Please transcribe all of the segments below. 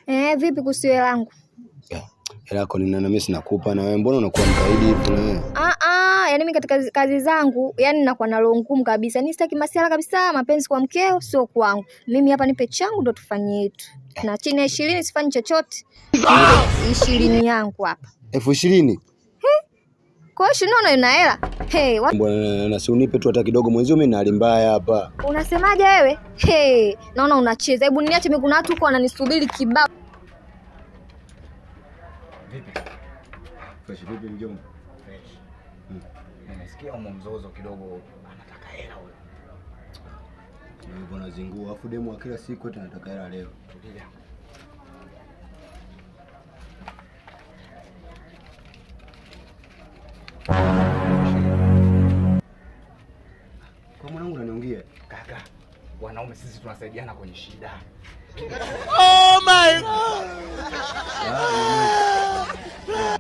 Vipi kuhusu hela yangu? Hela yako ni nani? Mimi sinakupa na wewe mbona unakuwa mkaidi hivi na wewe? Yaani mimi katika kazi zangu, yaani nakuwa na roho ngumu kabisa. Mimi sitaki masiala kabisa, mapenzi kwa mkeo sio kwangu. Mimi hapa nipe changu ndo tufanye yetu. Na chini ya 20 sifanyi chochote. 20 yangu hapa. 20,000? Kwa hiyo unaona una hela? Mbona si unipe tu hata kidogo mwenzio mimi na hali mbaya hapa. Unasemaje wewe? Naona unacheza. Hebu niache mimi, kuna watu huko wananisubiri kibao. Vipi? Fresh vipi mjomba? Fresh. Nimesikia mzozo kidogo, anataka hela wewe. Mimi bwana zingua, afu demo wa kila siku eti anataka hela leo. Tulia. Kwa mwanangu unaniongea? Kaka, wanaume sisi tunasaidiana kwenye shida. Oh my God.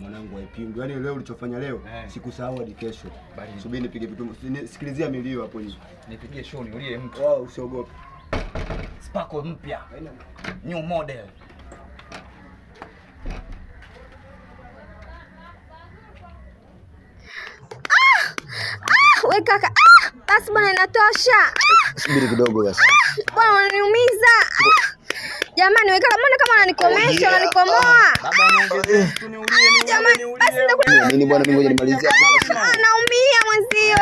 Mwanangu haipingwi. Yaani leo ulichofanya leo sikusahau hadi kesho. Subiri nipige vitu. Sikilizia milio hapo hizo. Nipigie show niulie mtu. Usiogope. Sparkle mpya. New model. We kaka, basi bwana inatosha. Subiri kidogo basi. Bwana unaniumiza. Jamani wewe kama unanikomesha, unanikomoa. Baba niongezee tu niulie Jamani, basi ndio nini bwana, mimi ngoja nimalizie hapo. Naumia mwenzio.